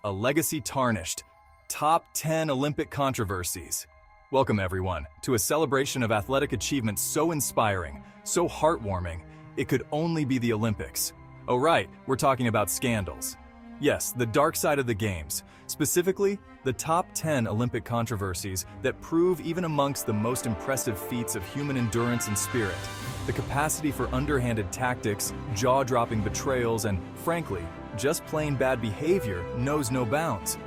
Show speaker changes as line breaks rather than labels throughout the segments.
A legacy tarnished. Top 10 Olympic controversies. Welcome everyone to a celebration of athletic achievement so inspiring, so heartwarming, it could only be the Olympics. Oh right, we're talking about scandals. Yes, the dark side of the games, specifically the top 10 Olympic controversies that prove even amongst the most impressive feats of human endurance and spirit, the capacity for underhanded tactics, jaw-dropping betrayals, and frankly, just plain bad behavior knows no bounds.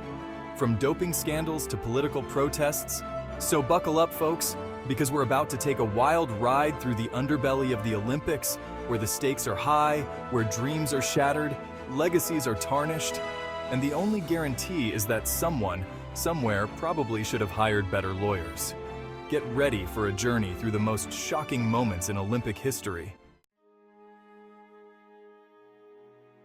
From doping scandals to political protests. So buckle up, folks, because we're about to take a wild ride through the underbelly of the Olympics, where the stakes are high, where dreams are shattered, legacies are tarnished, and the only guarantee is that someone, somewhere, probably should have hired better lawyers. Get ready for a journey through the most shocking moments in Olympic history.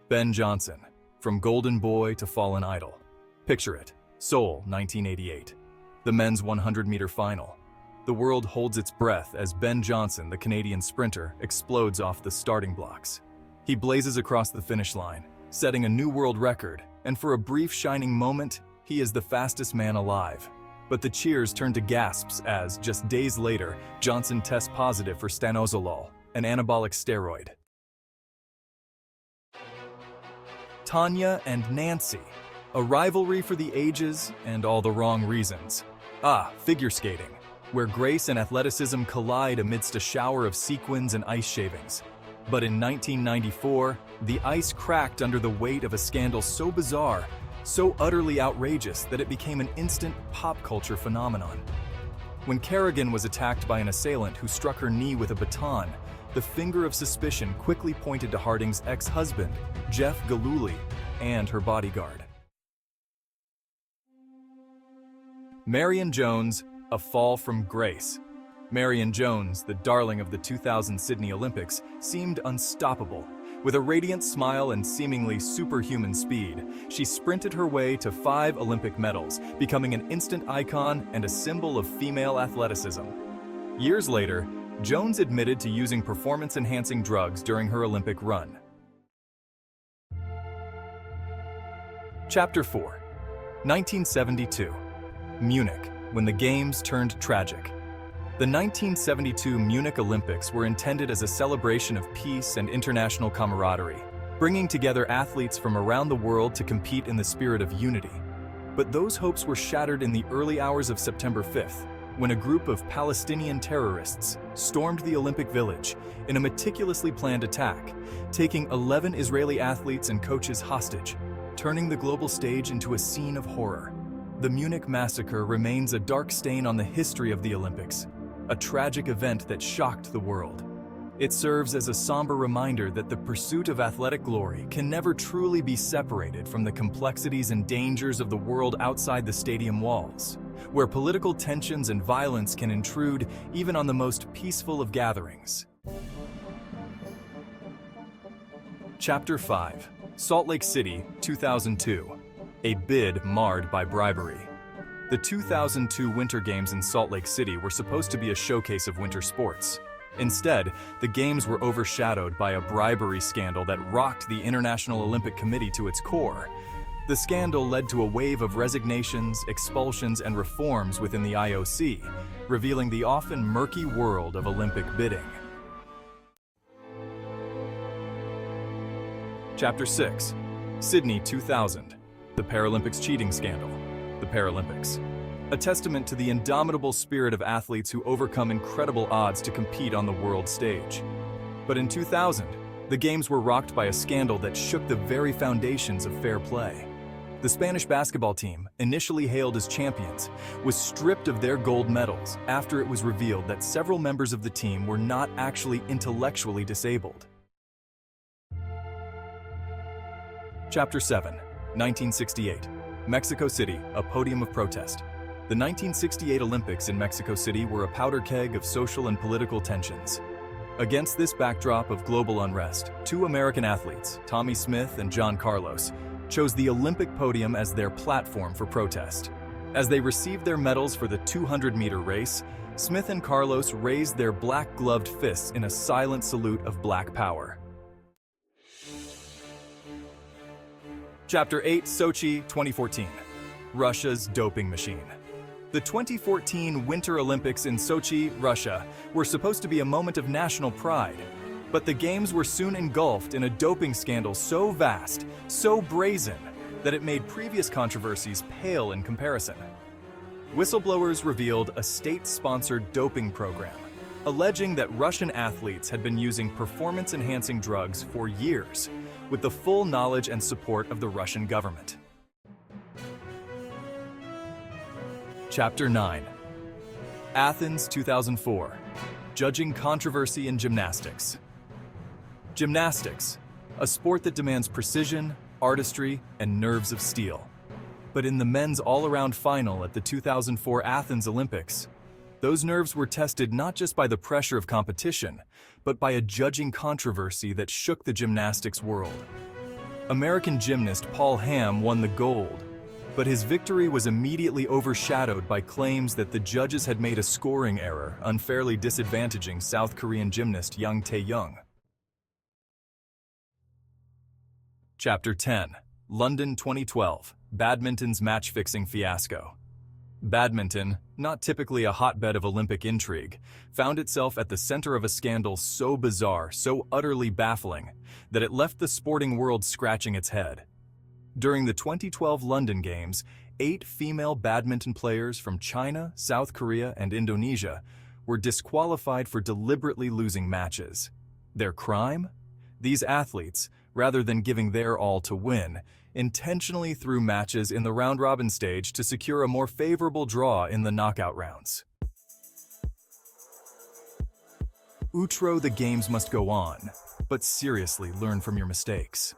Ben Johnson, from golden boy to fallen idol. Picture it, Seoul, 1988. The men's 100-meter final. The world holds its breath as Ben Johnson, the Canadian sprinter, explodes off the starting blocks. He blazes across the finish line, setting a new world record, and for a brief shining moment, he is the fastest man alive. But the cheers turn to gasps as, just days later, Johnson tests positive for stanozolol, an anabolic steroid. Tanya and Nancy. A rivalry for the ages and all the wrong reasons. Figure skating, where grace and athleticism collide amidst a shower of sequins and ice shavings. But in 1994, the ice cracked under the weight of a scandal so bizarre, so utterly outrageous that it became an instant pop culture phenomenon. When Kerrigan was attacked by an assailant who struck her knee with a baton, the finger of suspicion quickly pointed to Harding's ex-husband, Jeff Gillooly, and her bodyguard. Marion Jones, a fall from grace. Marion Jones, the darling of the 2000 Sydney Olympics, seemed unstoppable. With a radiant smile and seemingly superhuman speed, she sprinted her way to 5 Olympic medals, becoming an instant icon and a symbol of female athleticism. Years later, Jones admitted to using performance-enhancing drugs during her Olympic run. Chapter 4. 1972. Munich, when the Games turned tragic. The 1972 Munich Olympics were intended as a celebration of peace and international camaraderie, bringing together athletes from around the world to compete in the spirit of unity. But those hopes were shattered in the early hours of September 5th, when a group of Palestinian terrorists stormed the Olympic Village in a meticulously planned attack, taking 11 Israeli athletes and coaches hostage, turning the global stage into a scene of horror. The Munich massacre remains a dark stain on the history of the Olympics, a tragic event that shocked the world. It serves as a somber reminder that the pursuit of athletic glory can never truly be separated from the complexities and dangers of the world outside the stadium walls, where political tensions and violence can intrude even on the most peaceful of gatherings. Chapter 5. Salt Lake City, 2002. A bid marred by bribery. The 2002 Winter Games in Salt Lake City were supposed to be a showcase of winter sports. Instead, the Games were overshadowed by a bribery scandal that rocked the International Olympic Committee to its core. The scandal led to a wave of resignations, expulsions, and reforms within the IOC, revealing the often murky world of Olympic bidding. Chapter 6. Sydney 2000. The Paralympics cheating scandal. The Paralympics. A testament to the indomitable spirit of athletes who overcome incredible odds to compete on the world stage. But in 2000, the Games were rocked by a scandal that shook the very foundations of fair play. The Spanish basketball team, initially hailed as champions, was stripped of their gold medals after it was revealed that several members of the team were not actually intellectually disabled. Chapter 7. 1968. Mexico City, a podium of protest. The 1968 Olympics in Mexico City were a powder keg of social and political tensions. Against this backdrop of global unrest, 2 American athletes, Tommy Smith and John Carlos, chose the Olympic podium as their platform for protest. As they received their medals for the 200-meter race, Smith and Carlos raised their black-gloved fists in a silent salute of Black power. Chapter 8, Sochi 2014. Russia's doping machine. The 2014 Winter Olympics in Sochi, Russia, were supposed to be a moment of national pride. But the Games were soon engulfed in a doping scandal so vast, so brazen, that it made previous controversies pale in comparison. Whistleblowers revealed a state-sponsored doping program, alleging that Russian athletes had been using performance-enhancing drugs for years, with the full knowledge and support of the Russian government. Chapter 9. Athens 2004. Judging controversy in gymnastics. Gymnastics, a sport that demands precision, artistry, and nerves of steel. But in the men's all-around final at the 2004 Athens Olympics, those nerves were tested not just by the pressure of competition, but by a judging controversy that shook the gymnastics world. American gymnast Paul Hamm won the gold, but his victory was immediately overshadowed by claims that the judges had made a scoring error, unfairly disadvantaging South Korean gymnast Young Tae-young. Chapter 10. London 2012. Badminton's match-fixing fiasco. Badminton, not typically a hotbed of Olympic intrigue, found itself at the center of a scandal so bizarre, so utterly baffling, that it left the sporting world scratching its head. During the 2012 London Games, 8 female badminton players from China, South Korea, and Indonesia were disqualified for deliberately losing matches. Their crime? These athletes, rather than giving their all to win, intentionally threw matches in the round-robin stage to secure a more favorable draw in the knockout rounds. Outro: the games must go on, but seriously learn from your mistakes.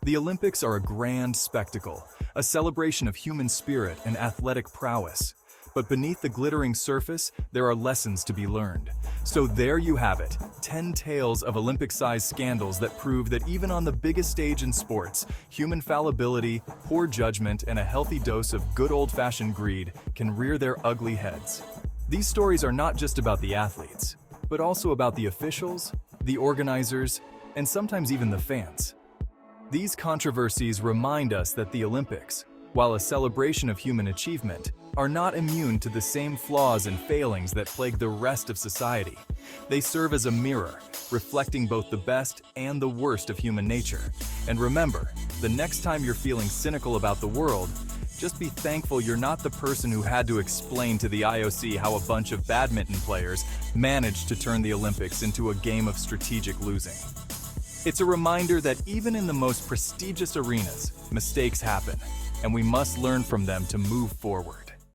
The Olympics are a grand spectacle, a celebration of human spirit and athletic prowess. But beneath the glittering surface, there are lessons to be learned. So there you have it, 10 tales of Olympic-sized scandals that prove that even on the biggest stage in sports, human fallibility, poor judgment, and a healthy dose of good old-fashioned greed can rear their ugly heads. These stories are not just about the athletes, but also about the officials, the organizers, and sometimes even the fans. These controversies remind us that the Olympics, while a celebration of human achievement, are not immune to the same flaws and failings that plague the rest of society. They serve as a mirror, reflecting both the best and the worst of human nature. And remember, the next time you're feeling cynical about the world, just be thankful you're not the person who had to explain to the IOC how a bunch of badminton players managed to turn the Olympics into a game of strategic losing. It's a reminder that even in the most prestigious arenas, mistakes happen, and we must learn from them to move forward.